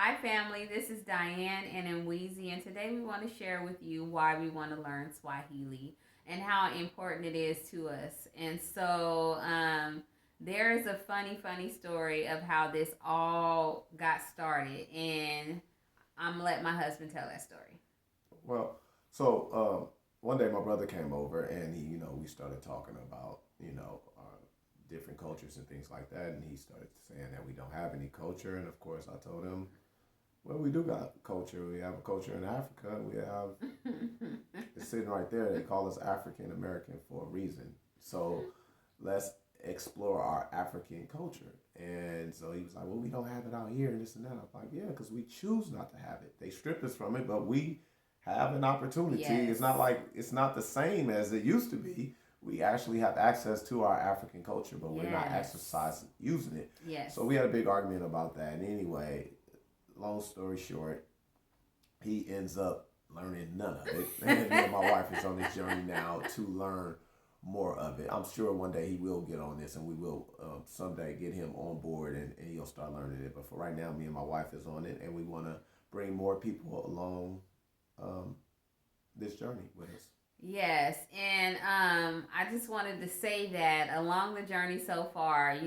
Hi, family. This is Diane and Mwizi, and today we want to share with you why we want to learn Swahili and how important it is to us. And there is a funny story of how this all got started, and I'm gonna let my husband tell that story. Well, so one day my brother came over and we started talking about, different cultures and things like that. And he started saying that we don't have any culture. And of course, I told him, well, we do got culture. We have a culture in Africa. We have it's sitting right there. They call us African American for a reason. So let's explore our African culture. And so he was like, well, we don't have it out here and this and that. I'm like, yeah, because we choose not to have it. They stripped us from it, but we have an opportunity. Yes. It's not like it's not the same as it used to be. We actually have access to our African culture, but we're not Yes. exercising using it. Yes. So we had a big argument about that. And anyway, long story short, he ends up learning none of it. And me and my wife is on this journey now to learn more of it. I'm sure one day he will get on this and we will someday get him on board and he'll start learning it. But for right now, me and my wife is on it and we want to bring more people along um, this journey with us. Yes, and I just wanted to say that along the journey so far,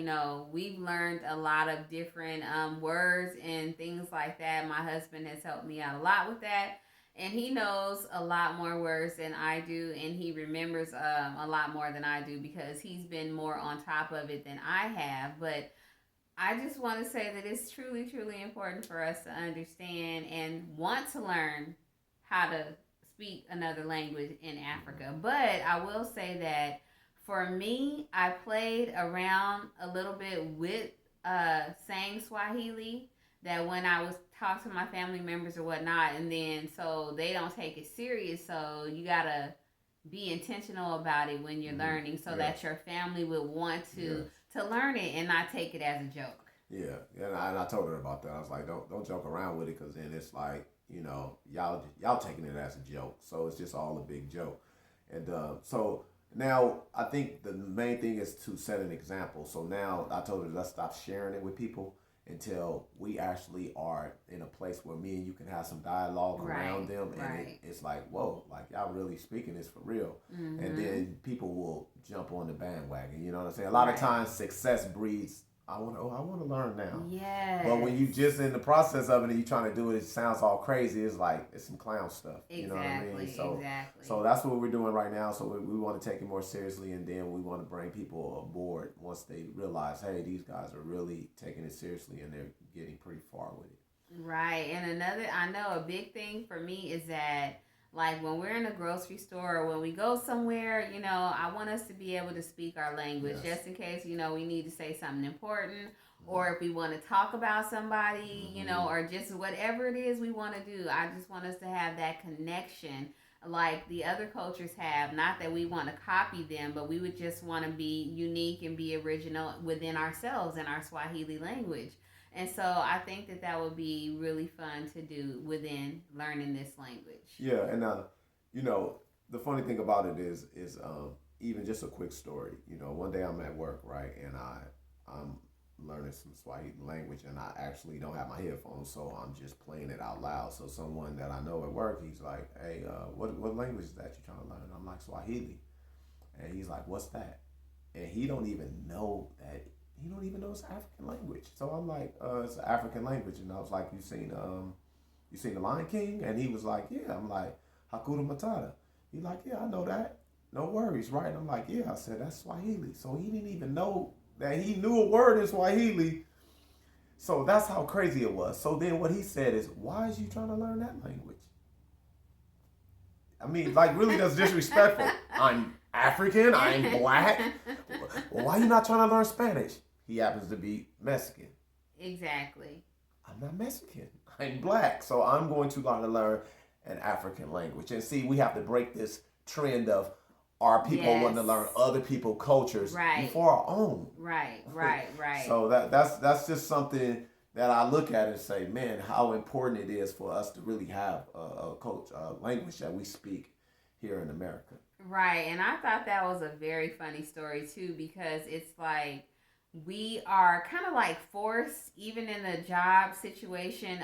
we've learned a lot of different words and things like that. My husband has helped me out a lot with that, and he knows a lot more words than I do, and he remembers a lot more than I do because he's been more on top of it than I have. But I just want to say that it's truly important for us to understand and want to learn how to speak another language in Africa. But I will say that for me, I played around a little bit with saying Swahili. That when I was talking to my family members or whatnot, and then so they don't take it serious. So you gotta be intentional about it when you're Mm-hmm. learning, so Yes. that your family will want to Yes. to learn it and not take it as a joke. Yeah, and I told her about that. I was like, don't joke around with it, because then it's like y'all taking it as a joke. So it's just all a big joke. And so now I think the main thing is to set an example. So now I told her, let's stop sharing it with people until we actually are in a place where me and you can have some dialogue around Right, them, and right. it's like, whoa, like y'all really speaking this for real. And Mm-hmm. then people will jump on the bandwagon. You know what I'm saying? A lot of Right. times success breeds, I want to learn now. But when Yes. you just in the process of it and you trying to do it, it sounds all crazy. It's like it's some clown stuff. You know what I mean? Exactly, So exactly. that's what we're doing right now. So we want to take it more seriously, and then we want to bring people aboard once they realize, hey, these guys are really taking it seriously and they're getting pretty far with it. Right. And another, I know a big thing for me is that, like, when we're in a grocery store or when we go somewhere, I want us to be able to speak our language Yes. just in case, we need to say something important, or if we want to talk about somebody, Mm-hmm. or just whatever it is we want to do. I just want us to have that connection like the other cultures have. Not that we want to copy them, but we would just want to be unique and be original within ourselves in our Swahili language. And so I think that that would be really fun to do within learning this language. Yeah, and you know, the funny thing about it is even just a quick story. One day I'm at work, right, and I'm learning some Swahili language, and I actually don't have my headphones, so I'm just playing it out loud. So someone that I know at work, he's like, "Hey, what language is that you're trying to learn?" I'm like, "Swahili," and he's like, "What's that?" And he don't even know that. He don't even know it's African language. So I'm like, "It's an African language," and I was like, you seen the Lion King?" And he was like, "Yeah." I'm like, "Hakuna Matata." He's like, "Yeah, I know that. No worries, right?" And I'm like, "Yeah." I said, "That's Swahili." So he didn't even know that he knew a word in Swahili. So that's how crazy it was. So then what he said is, "Why is you trying to learn that language?" I mean, like, really, that's disrespectful. I'm African. I'm black. Well, why you not trying to learn Spanish? He happens to be Mexican. Exactly. I'm not Mexican. I'm black. So I'm going to learn an African language. And see, we have to break this trend of our people wanting to learn Yes. other people's cultures Right. before our own. Right. Right. Right. So that's just something that I look at and say, man, how important it is for us to really have a language that we speak here in America. Right. And I thought that was a very funny story too, because it's like we are kind of like forced, even in a job situation.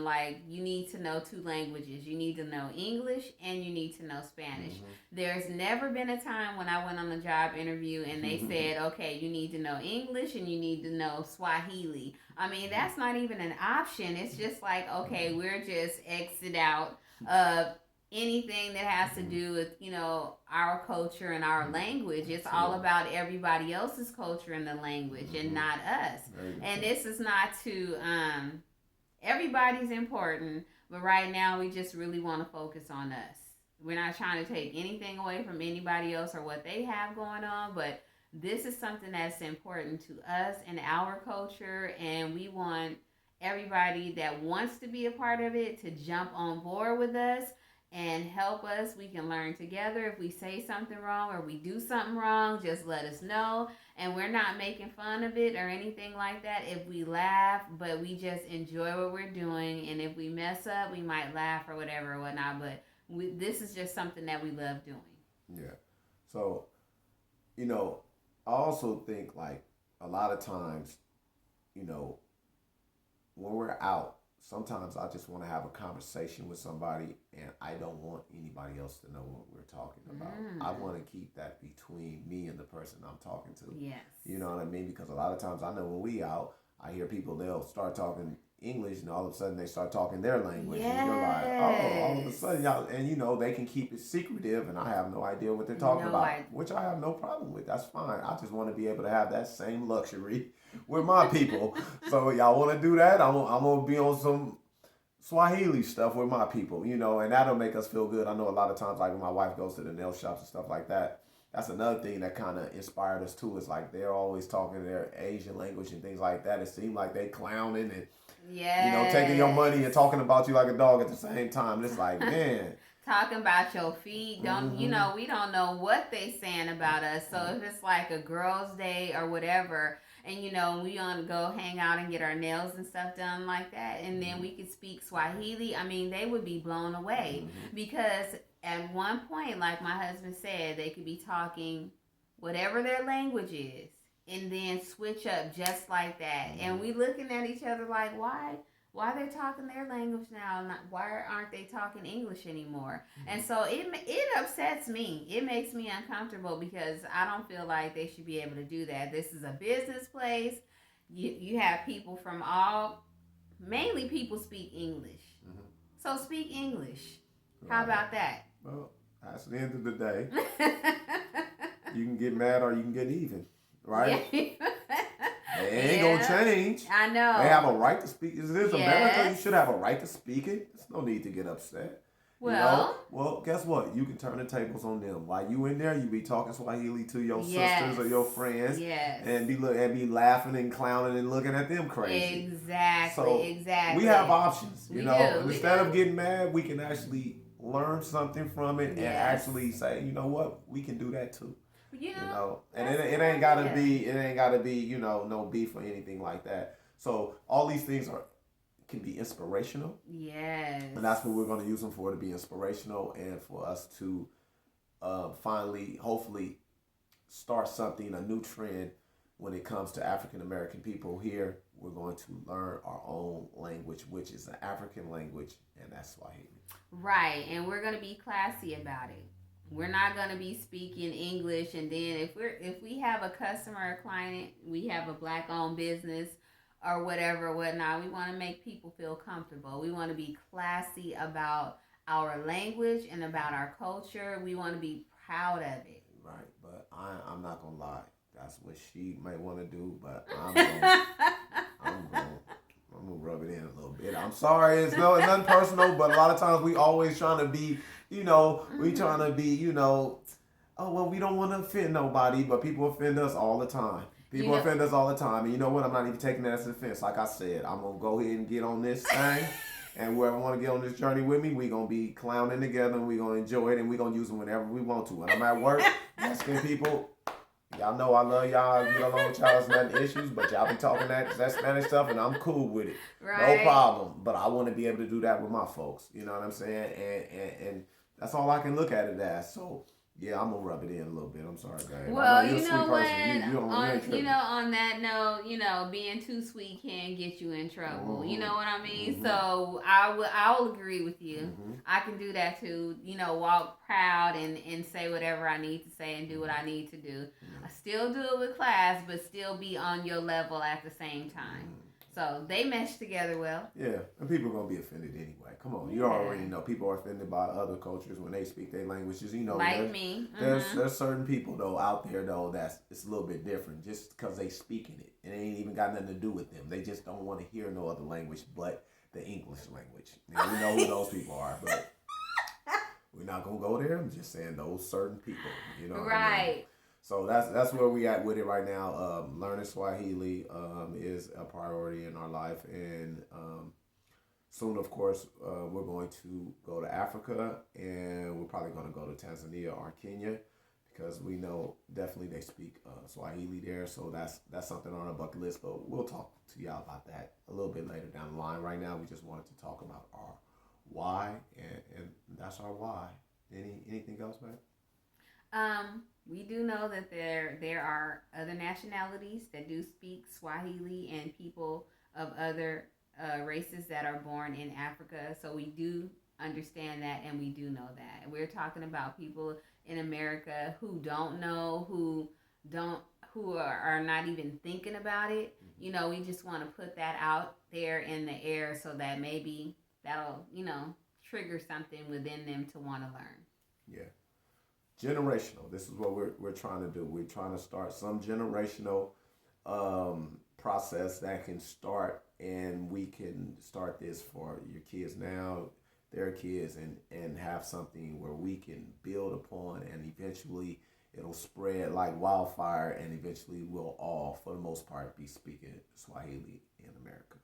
Like you need to know two languages. You need to know English and you need to know Spanish. Mm-hmm. There's never been a time when I went on a job interview and they said, okay, you need to know English and you need to know Swahili. I mean, that's not even an option. It's just like, okay, we're just exit out of anything that has to do with our culture and our language. It's all about everybody else's culture and the language and not us. And this is not to everybody's important, but right now we just really want to focus on us. We're not trying to take anything away from anybody else or what they have going on, but this is something that's important to us and our culture, and we want everybody that wants to be a part of it to jump on board with us and help us. We can learn together. If we say something wrong or we do something wrong, just let us know. And we're not making fun of it or anything like that. If we laugh, but we just enjoy what we're doing. And if we mess up, we might laugh or whatever or whatnot. But this is just something that we love doing. Yeah. So, I also think like a lot of times, you know, when we're out, sometimes I just want to have a conversation with somebody and I don't want anybody else to know what we're talking about. I want to keep that between me and the person I'm talking to. Yes. You know what I mean? Because a lot of times I know when we out, I hear people, they'll start talking English and all of a sudden they start talking their language. Yes. And you're like, oh, all of a sudden y'all, and they can keep it secretive and I have no idea what they're talking about, which I have no problem with. That's fine. I just want to be able to have that same luxury with my people. So y'all want to do that? I'm going to be on some Swahili stuff with my people, and that'll make us feel good. I know a lot of times, like when my wife goes to the nail shops and stuff like that, that's another thing that kind of inspired us too. Is like they're always talking their Asian language and things like that. It seemed like they clowning and taking your money and talking about you like a dog at the same time. It's like, man. Talking about your feet, we don't know what they saying about us. So if it's like a girls' day or whatever, and we want to go hang out and get our nails and stuff done like that, and then we could speak Swahili, I mean, they would be blown away because at one point, like my husband said, they could be talking whatever their language is and then switch up just like that. And we looking at each other like, why they're talking their language now? Why aren't they talking English anymore? And so it upsets me. It makes me uncomfortable because I don't feel like they should be able to do that. This is a business place. You have people from mainly people speak English. So speak English. Right. How about that? Well, that's the end of the day. You can get mad or you can get even, right? Yeah. They ain't gonna change. I know. They have a right to speak. Is this America? You should have a right to speak it. There's no need to get upset. Well, well, guess what? You can turn the tables on them. While you in there, you be talking Swahili to your sisters or your friends, and be laughing and clowning and looking at them crazy. Exactly. So exactly. We have options. And instead of getting mad, we can actually learn something from it and actually say, you know what, we can do that too. And it ain't gotta be no beef or anything like that. So all these things can be inspirational. Yes. And that's what we're going to use them for, to be inspirational and for us to finally, hopefully, start something, a new trend when it comes to African American people here. We're going to learn our own language, which is an African language, and that's Swahili. Right, and we're going to be classy about it. We're not going to be speaking English, and then if we have a customer or client, we have a black-owned business or whatever, whatnot, we want to make people feel comfortable. We want to be classy about our language and about our culture. We want to be proud of it. Right, but I'm not going to lie. That's what she might want to do, but I'm going to rub it in a little bit. I'm sorry, it's nothing personal, but a lot of times we always trying to be, we trying to be, oh, well, we don't want to offend nobody, but people offend us all the time. People offend us all the time. And you know what? I'm not even taking that as an offense. Like I said, I'm going to go ahead and get on this thing. And whoever want to get on this journey with me, we're going to be clowning together and we're going to enjoy it. And we're going to use them whenever we want to. When I'm at work, Mexican people, y'all know I love y'all. Get along with y'all. There's nothing issues. But y'all be talking that Spanish stuff and I'm cool with it. Right. No problem. But I want to be able to do that with my folks. You know what I'm saying? And that's all I can look at it as. So Yeah, I'm gonna rub it in a little bit. I'm sorry, babe. I know Well, you're a you know sweet person. what? You ain't tripping. On that note, being too sweet can get you in trouble. You Mm-hmm. know what I mean? Mm-hmm. So I will agree with you. Mm-hmm. I can do that too. Walk proud and say whatever I need to say and do what I need to do. Mm-hmm. I still do it with class, but still be on your level at the same time. Mm-hmm. So they mesh together well. Yeah, and people are gonna be offended anyway. Come on, you Yeah. already know people are offended by other cultures when they speak their languages. Like me. There's certain people though out there though that's it's a little bit different just because they speaking it. It ain't even got nothing to do with them. They just don't want to hear no other language but the English language. And we know who those people are, but we're not gonna go there. I'm just saying those certain people. You know what I mean? Right. So that's where we at with it right now. Learning Swahili is a priority in our life, and soon, of course, we're going to go to Africa, and we're probably going to go to Tanzania or Kenya because we know definitely they speak Swahili there. So that's something on our bucket list. But we'll talk to y'all about that a little bit later down the line. Right now, we just wanted to talk about our why, and that's our why. Anything else, man? We do know that there are other nationalities that do speak Swahili and people of other races that are born in Africa. So we do understand that, and we do know that. We're talking about people in America who don't know, don't who are not even thinking about it. We just want to put that out there in the air so that maybe that'll trigger something within them to want to learn. Yeah. Generational. This is what we're trying to do. We're trying to start some generational process that can start, and we can start this for your kids now, their kids, and have something where we can build upon, and eventually it'll spread like wildfire, and eventually we'll all, for the most part, be speaking Swahili in America.